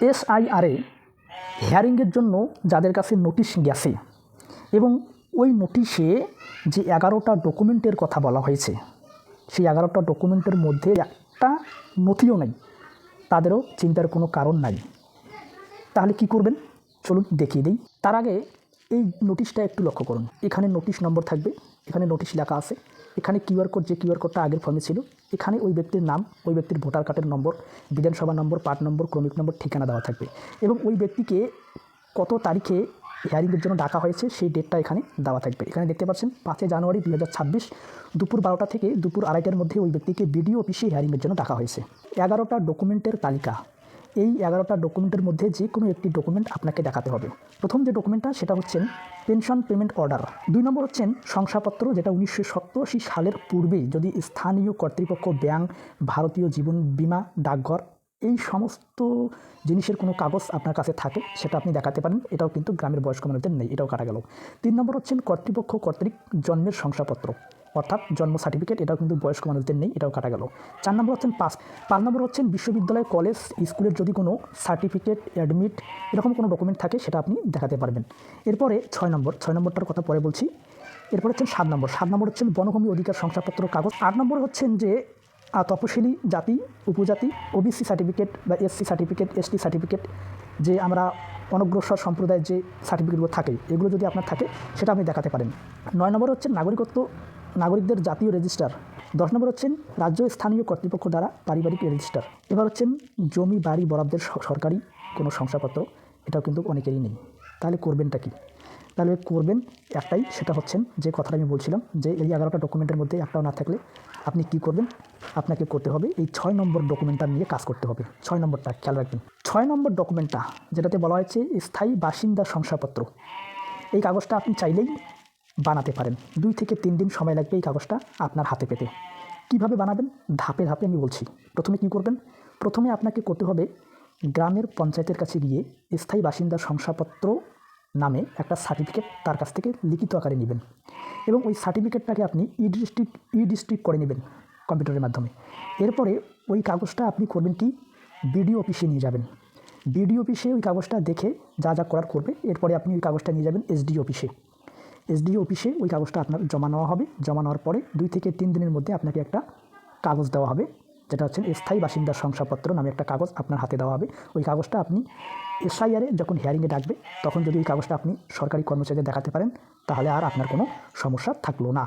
এসআইআরে হিয়ারিংয়ের জন্য যাদের কাছে নোটিশ গেছে এবং ওই নোটিশে যে 11টা ডকুমেন্টের কথা বলা হয়েছে সেই 11টা ডকুমেন্টের মধ্যে একটা নথিও নেই, তাদেরও চিন্তার কোনো কারণ নাই। তাহলে কি করবেন চলুন দেখিয়ে দিই। তার আগে এই নোটিশটা একটু লক্ষ্য করুন। এখানে নোটিশ নম্বর থাকবে, এখানে নোটিশ লেখা আছে, এখানে কিউআর কোড, যে কিউআর কোডটা আগের ফর্মে ছিল, এখানে ওই ব্যক্তির নাম, ওই ব্যক্তির ভোটার কার্ডের নম্বর, বিধানসভা নম্বর, পার্ট নম্বর, ক্রমিক নম্বর, ঠিকানা দেওয়া থাকবে এবং ওই ব্যক্তিকে কত তারিখে হিয়ারিংয়ের জন্য ডাকা হয়েছে সেই ডেটটা এখানে দেওয়া থাকবে। এখানে দেখতে পাচ্ছেন 5 জানুয়ারি 2026 দুপুর 12টা থেকে দুপুর 2:30টার মধ্যে ওই ব্যক্তিকে বিডিও অফিসে হিয়ারিংয়ের জন্য ডাকা হয়েছে। 11টা ডকুমেন্টের তালিকা, এই 11টা ডকুমেন্টের মধ্যে যে কোনো একটি ডকুমেন্ট আপনাকে দেখাতে হবে। প্রথম যে ডকুমেন্টটা সেটা হচ্ছেন পেনশন পেমেন্ট অর্ডার। 2 নম্বর হচ্ছেন শংসাপত্র, যেটা 1987 সালের পূর্বেই যদি স্থানীয় কর্তৃপক্ষ, ব্যাংক, ভারতীয় জীবন বীমা, ডাকঘর এই সমস্ত জিনিসের কোনো কাগজ আপনার কাছে থাকে সেটা আপনি দেখাতে পারেন। এটাও কিন্তু গ্রামের বয়স্ক মানুষদের নেই, এটাও কাটা গেল। 3 নম্বর হচ্ছেন কর্তৃপক্ষ কর্তৃক জন্মের শংসাপত্র অর্থাৎ জন্ম সার্টিফিকেট, এটাও কিন্তু বয়স্ক মানুষদের নেই, এটাও কাটা গেল। 4 নম্বর হচ্ছেন পাস। 5 নম্বর হচ্ছেন বিশ্ববিদ্যালয়, কলেজ, স্কুলের যদি কোনো সার্টিফিকেট, অ্যাডমিট এরকম কোনো ডকুমেন্ট থাকে সেটা আপনি দেখাতে পারবেন। এরপরে 6 নম্বরটার কথা পরে বলছি। এরপর হচ্ছেন 7 নম্বর হচ্ছেন বনভূমি অধিকার শংসাপত্র কাগজ। 8 নম্বর হচ্ছেন যে তপশিলি জাতি, উপজাতি, ওবিসি সার্টিফিকেট বা এসসি সার্টিফিকেট, এসটি সার্টিফিকেট, যে আমরা অনগ্রসর সম্প্রদায়ের যে সার্টিফিকেটগুলো থাকে এগুলো যদি আপনার থাকে সেটা আপনি দেখাতে পারেন। 9 নম্বর হচ্ছেন নাগরিকদের জাতীয় রেজিস্টার। 10 নম্বর হচ্ছেন রাজ্য স্থানীয় কর্তৃপক্ষ দ্বারা পারিবারিক রেজিস্টার। এবার হচ্ছেন জমি বাড়ি বরাদ্দের সরকারি কোনো শংসাপত্র, এটাও কিন্তু অনেকেরই নেই। তাহলে করবেনটা কি? তাহলে করবেন একটাই, সেটা হচ্ছেন যে কথাটা আমি বলছিলাম যে এই 11টা ডকুমেন্টের মধ্যে একটাও না থাকলে আপনি কি করবেন, আপনাকে করতে হবে এই 6 নম্বর ডকুমেন্টটা নিয়ে কাজ করতে হবে। 6 নম্বরটা খেয়াল রাখবেন। 6 নম্বর ডকুমেন্টটা যেটাতে বলা হয়েছে স্থায়ী বাসিন্দা শংসাপত্র, এই কাগজটা আপনি চাইলেই বানাতে পারেন। 2 থেকে 3 দিন সময় লাগবে এই কাগজটা আপনার হাতে পেতে। কিভাবে বানাবেন ধাপে ধাপে আমি বলছি। প্রথমে কি করবেন? প্রথমে আপনাকে করতে হবে গ্রামের পঞ্চায়েতের কাছে গিয়ে স্থায়ী বাসিন্দা শংসাপত্র নামে একটা সার্টিফিকেট তার কাছ থেকে লিখিত আকারে নেবেন এবং ওই সার্টিফিকেটটাকে আপনি ই ডিস্ট্রিক্ট করে নেবেন কম্পিউটারের মাধ্যমে। এরপরে ওই কাগজটা আপনি করবেন কি, বিডিও অফিসে নিয়ে যাবেন। বিডিও অফিসে ওই কাগজটা দেখে যা যা করার করবে, এরপরে আপনি ওই কাগজটা নিয়ে যাবেন এসডিও অফিসে ওই কাগজটা আপনার জমা নেওয়া হবে। জমা নেওয়ার পরে 2 থেকে 3 দিনের মধ্যে আপনাকে একটা কাগজ দেওয়া হবে, যেটা হচ্ছে স্থায়ী বাসিন্দার শংসাপত্র নামে একটা কাগজ আপনার হাতে দেওয়া হবে। ওই কাগজটা আপনি এসআইআরে যখন হিয়ারিংয়ে ডাকবে তখন যদি ওই কাগজটা আপনি সরকারি কর্মচারীদের দেখাতে পারেন তাহলে আর আপনার কোনো সমস্যা থাকলো না।